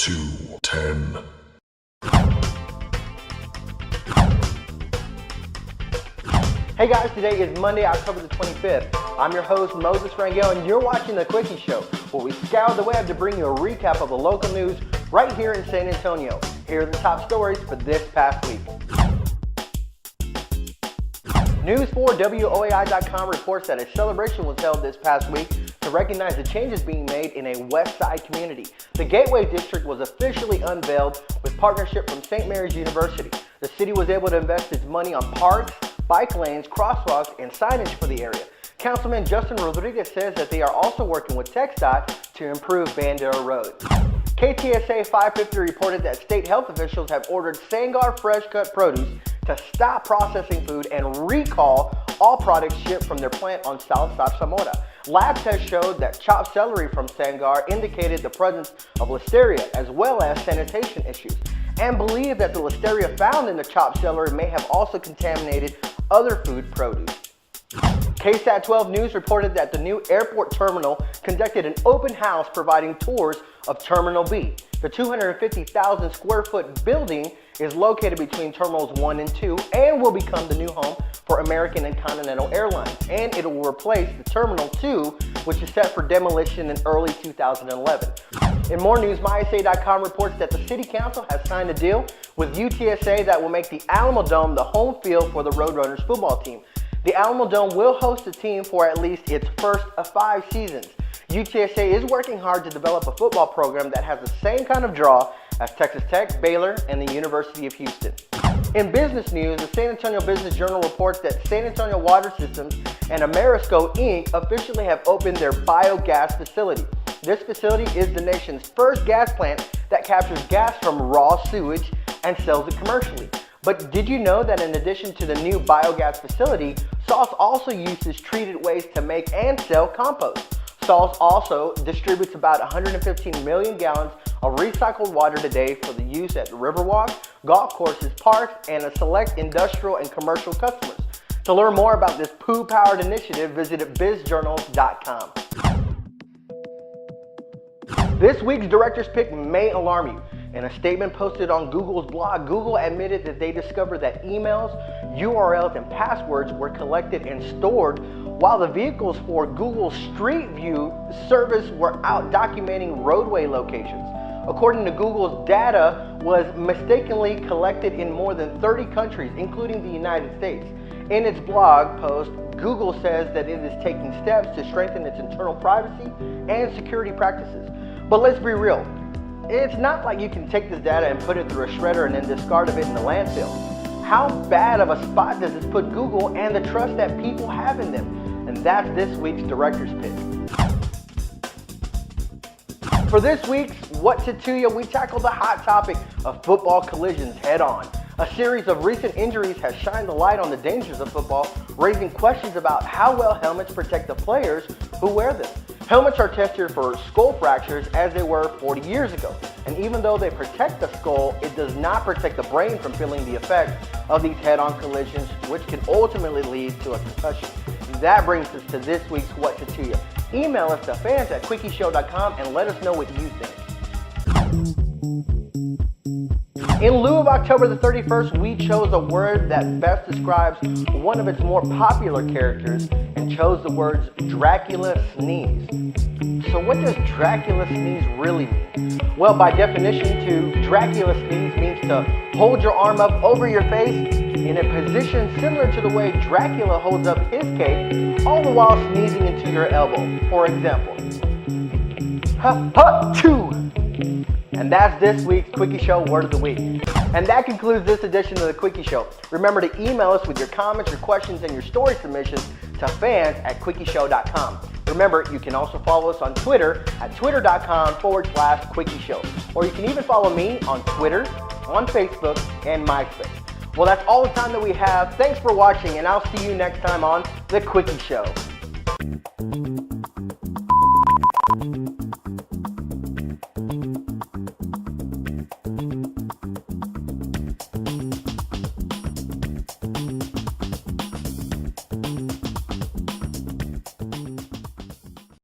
2, 10. Hey guys, today is Monday, October the 25th. I'm your host, Moses Rangel, and you're watching The Quickie Show, where we scour the web to bring you a recap of the local news right here in San Antonio. Here are the top stories for this past week. News 4 WOAI.com reports that a celebration was held this past week to recognize the changes being made in a West Side community. The Gateway District was officially unveiled with partnership from St. Mary's University. The city was able to invest its money on parks, bike lanes, crosswalks, and signage for the area. Councilman Justin Rodriguez says that they are also working with TxDOT to improve Bandera Road. KTSA 550 reported that state health officials have ordered Sangar Fresh Cut Produce to stop processing food and recall all products shipped from their plant on South Zamora. Lab tests showed that chopped celery from Sangar indicated the presence of listeria as well as sanitation issues, and believe that the listeria found in the chopped celery may have also contaminated other food produce. KSAT 12 News reported that the new airport terminal conducted an open house providing tours of Terminal B. The 250,000 square foot building is located between Terminals 1 and 2 and will become the new home for American and Continental Airlines, and it will replace the Terminal 2, which is set for demolition in early 2011. In more news, MySA.com reports that the City Council has signed a deal with UTSA that will make the Alamo Dome the home field for the Roadrunners football team. The Alamo Dome will host the team for at least its first of 5 seasons. UTSA is working hard to develop a football program that has the same kind of draw as Texas Tech, Baylor, and the University of Houston. In business news, the San Antonio Business Journal reports that San Antonio Water Systems and Amerisco Inc. officially have opened their biogas facility. This facility is the nation's first gas plant that captures gas from raw sewage and sells it commercially. But did you know that in addition to the new biogas facility, SALS also uses treated waste to make and sell compost? SALS also distributes about 115 million gallons of recycled water today for the use at riverwalks, golf courses, parks, and a select industrial and commercial customers. To learn more about this Poo Powered initiative, visit bizjournals.com. This week's director's pick may alarm you. In a statement posted on Google's blog, Google admitted that they discovered that emails, URLs, and passwords were collected and stored while the vehicles for Google Street View service were out documenting roadway locations. According to Google's data was mistakenly collected in more than 30 countries, including the United States. In its blog post, Google says that it is taking steps to strengthen its internal privacy and security practices. But let's be real. It's not like you can take this data and put it through a shredder and then discard of it in the landfill. How bad of a spot does this put Google and the trust that people have in them? And that's this week's director's pick. For this week's What to Ya, we tackle the hot topic of football collisions head on. A series of recent injuries has shined the light on the dangers of football, raising questions about how well helmets protect the players who wear them. Helmets are tested for skull fractures as they were 40 years ago, and even though they protect the skull, it does not protect the brain from feeling the effects of these head-on collisions, which can ultimately lead to a concussion. That brings us to this week's What to Ya. Email us to fans@quickieshow.com and let us know what you think. In lieu of October the 31st, we chose a word that best describes one of its more popular characters and chose the words Dracula sneeze. So what does Dracula sneeze really mean? Well, by definition, to Dracula sneeze means to hold your arm up over your face in a position similar to the way Dracula holds up his cape, all the while sneezing into your elbow. For example, ha-ha-choo! And that's this week's Quickie Show Word of the Week. And that concludes this edition of the Quickie Show. Remember to email us with your comments, your questions, and your story submissions to fans@quickieshow.com. Remember, you can also follow us on Twitter at twitter.com/Quickie Show. Or you can even follow me on Twitter, on Facebook, and MySpace. Well, that's all the time that we have. Thanks for watching, and I'll see you next time on The Quickie Show.